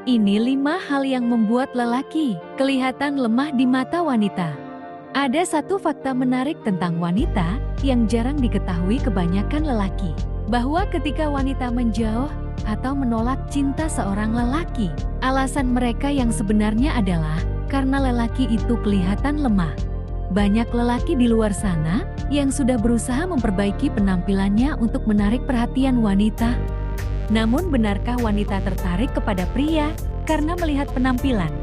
Ini 5 hal yang membuat lelaki kelihatan lemah di mata wanita. Ada satu fakta menarik tentang wanita yang jarang diketahui kebanyakan lelaki. Bahwa ketika wanita menjauh atau menolak cinta seorang lelaki, alasan mereka yang sebenarnya adalah karena lelaki itu kelihatan lemah. Banyak lelaki di luar sana yang sudah berusaha memperbaiki penampilannya untuk menarik perhatian wanita. Namun benarkah wanita tertarik kepada pria karena melihat penampilan?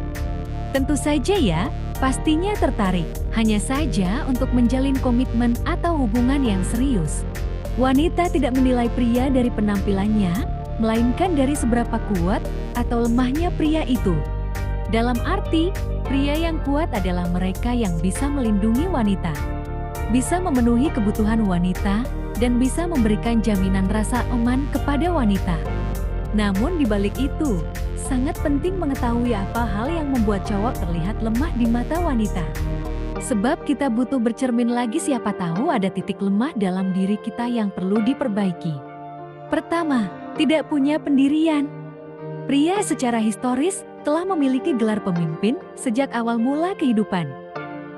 Tentu saja ya, pastinya tertarik. Hanya saja untuk menjalin komitmen atau hubungan yang serius. Wanita tidak menilai pria dari penampilannya, melainkan dari seberapa kuat atau lemahnya pria itu. Dalam arti, pria yang kuat adalah mereka yang bisa melindungi wanita, bisa memenuhi kebutuhan wanita, dan bisa memberikan jaminan rasa aman kepada wanita. Namun di balik itu, sangat penting mengetahui apa hal yang membuat cowok terlihat lemah di mata wanita. Sebab kita butuh bercermin lagi, siapa tahu ada titik lemah dalam diri kita yang perlu diperbaiki. Pertama, tidak punya pendirian. Pria secara historis telah memiliki gelar pemimpin sejak awal mula kehidupan.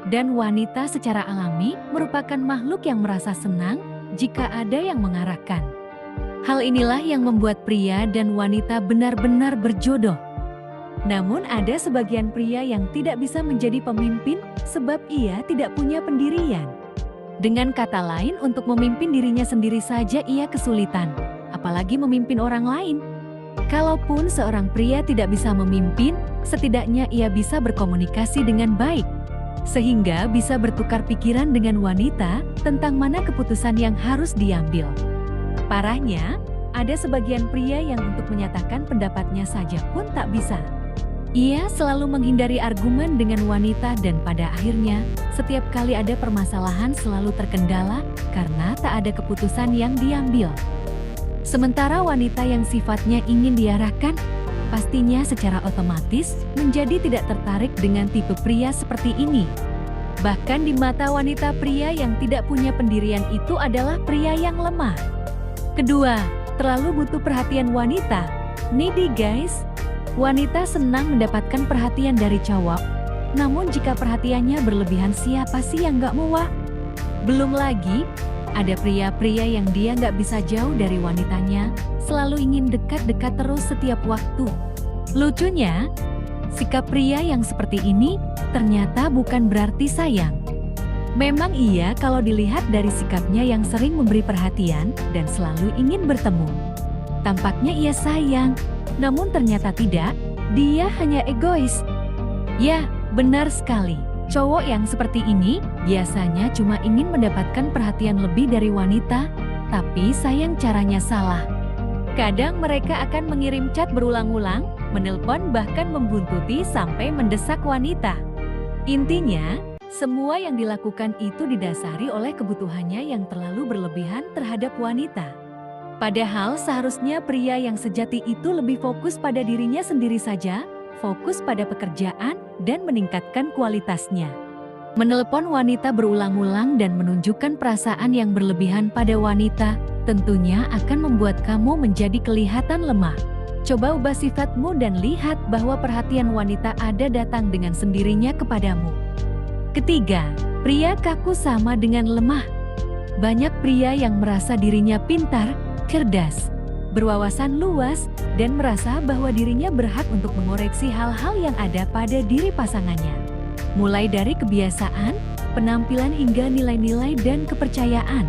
Dan wanita secara alami merupakan makhluk yang merasa senang jika ada yang mengarahkan. Hal inilah yang membuat pria dan wanita benar-benar berjodoh. Namun ada sebagian pria yang tidak bisa menjadi pemimpin sebab ia tidak punya pendirian. Dengan kata lain, untuk memimpin dirinya sendiri saja ia kesulitan, apalagi memimpin orang lain. Kalaupun seorang pria tidak bisa memimpin, setidaknya ia bisa berkomunikasi dengan baik, sehingga bisa bertukar pikiran dengan wanita tentang mana keputusan yang harus diambil. Parahnya, ada sebagian pria yang untuk menyatakan pendapatnya saja pun tak bisa. Ia selalu menghindari argumen dengan wanita dan pada akhirnya, setiap kali ada permasalahan selalu terkendala karena tak ada keputusan yang diambil. Sementara wanita yang sifatnya ingin diarahkan, pastinya secara otomatis menjadi tidak tertarik dengan tipe pria seperti ini. Bahkan di mata wanita, pria yang tidak punya pendirian itu adalah pria yang lemah. Kedua, terlalu butuh perhatian wanita. Needy guys. Wanita senang mendapatkan perhatian dari cowok. Namun jika perhatiannya berlebihan, siapa sih yang gak muak? Belum lagi, ada pria-pria yang dia gak bisa jauh dari wanitanya, selalu ingin dekat-dekat terus setiap waktu. Lucunya, sikap pria yang seperti ini ternyata bukan berarti sayang. Memang iya kalau dilihat dari sikapnya yang sering memberi perhatian dan selalu ingin bertemu. Tampaknya ia sayang, namun ternyata tidak, dia hanya egois. Ya, benar sekali. Cowok yang seperti ini biasanya cuma ingin mendapatkan perhatian lebih dari wanita, tapi sayang caranya salah. Kadang mereka akan mengirim chat berulang-ulang, menelpon bahkan membuntuti sampai mendesak wanita. Intinya, semua yang dilakukan itu didasari oleh kebutuhannya yang terlalu berlebihan terhadap wanita. Padahal seharusnya pria yang sejati itu lebih fokus pada dirinya sendiri saja, fokus pada pekerjaan dan meningkatkan kualitasnya. Menelpon wanita berulang-ulang dan menunjukkan perasaan yang berlebihan pada wanita tentunya akan membuat kamu menjadi kelihatan lemah. Coba ubah sifatmu dan lihat bahwa perhatian wanita ada datang dengan sendirinya kepadamu. Ketiga, pria kaku sama dengan lemah. Banyak pria yang merasa dirinya pintar, cerdas, berwawasan luas, dan merasa bahwa dirinya berhak untuk mengoreksi hal-hal yang ada pada diri pasangannya. Mulai dari kebiasaan, penampilan hingga nilai-nilai dan kepercayaan.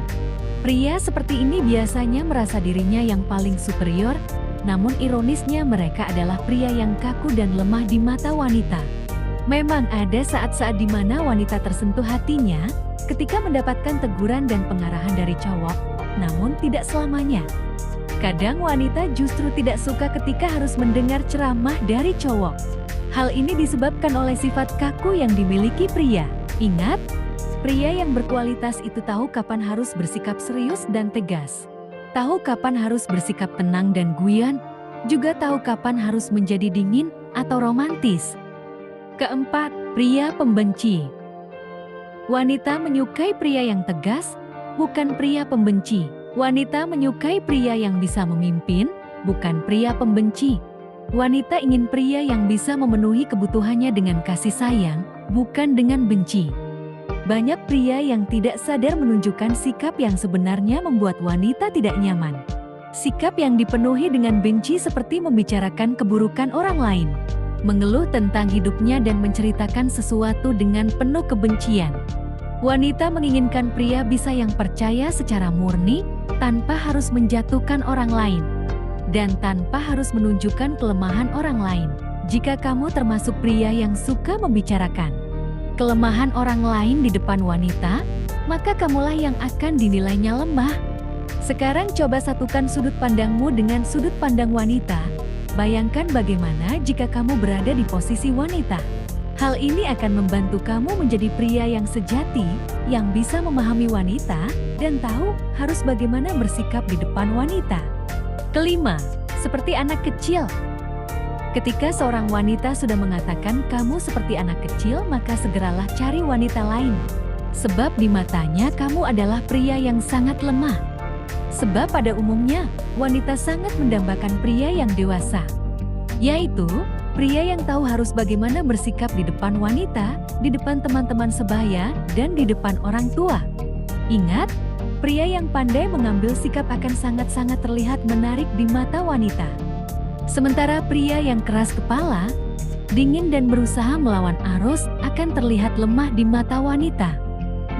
Pria seperti ini biasanya merasa dirinya yang paling superior, namun ironisnya mereka adalah pria yang kaku dan lemah di mata wanita. Memang ada saat-saat di mana wanita tersentuh hatinya ketika mendapatkan teguran dan pengarahan dari cowok, namun tidak selamanya. Kadang wanita justru tidak suka ketika harus mendengar ceramah dari cowok. Hal ini disebabkan oleh sifat kaku yang dimiliki pria. Ingat, pria yang berkualitas itu tahu kapan harus bersikap serius dan tegas. Tahu kapan harus bersikap tenang dan guyon, juga tahu kapan harus menjadi dingin atau romantis. Keempat, pria pembenci. Wanita menyukai pria yang tegas, bukan pria pembenci. Wanita menyukai pria yang bisa memimpin, bukan pria pembenci. Wanita ingin pria yang bisa memenuhi kebutuhannya dengan kasih sayang, bukan dengan benci. Banyak pria yang tidak sadar menunjukkan sikap yang sebenarnya membuat wanita tidak nyaman. Sikap yang dipenuhi dengan benci seperti membicarakan keburukan orang lain, mengeluh tentang hidupnya dan menceritakan sesuatu dengan penuh kebencian. Wanita menginginkan pria bisa yang percaya secara murni, tanpa harus menjatuhkan orang lain, dan tanpa harus menunjukkan kelemahan orang lain. Jika kamu termasuk pria yang suka membicarakan kelemahan orang lain di depan wanita, maka kamulah yang akan dinilainya lemah. Sekarang coba satukan sudut pandangmu dengan sudut pandang wanita. Bayangkan bagaimana jika kamu berada di posisi wanita. Hal ini akan membantu kamu menjadi pria yang sejati, yang bisa memahami wanita, dan tahu harus bagaimana bersikap di depan wanita. Kelima, seperti anak kecil. Ketika seorang wanita sudah mengatakan kamu seperti anak kecil, maka segeralah cari wanita lain. Sebab di matanya kamu adalah pria yang sangat lemah. Sebab pada umumnya, wanita sangat mendambakan pria yang dewasa. Yaitu, pria yang tahu harus bagaimana bersikap di depan wanita, di depan teman-teman sebaya, dan di depan orang tua. Ingat, pria yang pandai mengambil sikap akan sangat-sangat terlihat menarik di mata wanita. Sementara pria yang keras kepala, dingin dan berusaha melawan arus akan terlihat lemah di mata wanita.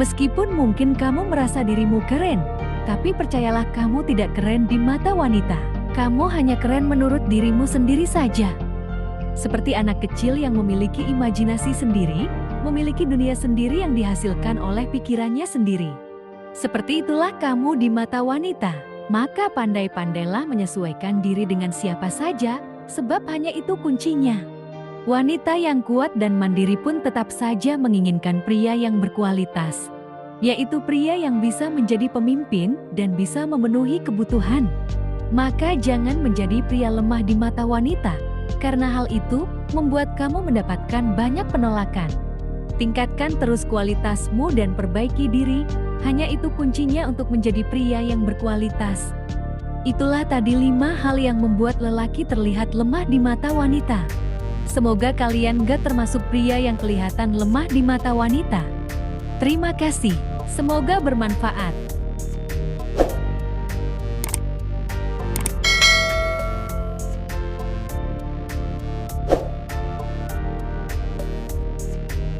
Meskipun mungkin kamu merasa dirimu keren, tapi percayalah kamu tidak keren di mata wanita. Kamu hanya keren menurut dirimu sendiri saja. Seperti anak kecil yang memiliki imajinasi sendiri, memiliki dunia sendiri yang dihasilkan oleh pikirannya sendiri. Seperti itulah kamu di mata wanita. Maka pandai-pandailah menyesuaikan diri dengan siapa saja, sebab hanya itu kuncinya. Wanita yang kuat dan mandiri pun tetap saja menginginkan pria yang berkualitas, yaitu pria yang bisa menjadi pemimpin dan bisa memenuhi kebutuhan. Maka jangan menjadi pria lemah di mata wanita, karena hal itu membuat kamu mendapatkan banyak penolakan. Tingkatkan terus kualitasmu dan perbaiki diri, hanya itu kuncinya untuk menjadi pria yang berkualitas. Itulah tadi 5 hal yang membuat lelaki terlihat lemah di mata wanita. Semoga kalian gak termasuk pria yang kelihatan lemah di mata wanita. Terima kasih, semoga bermanfaat.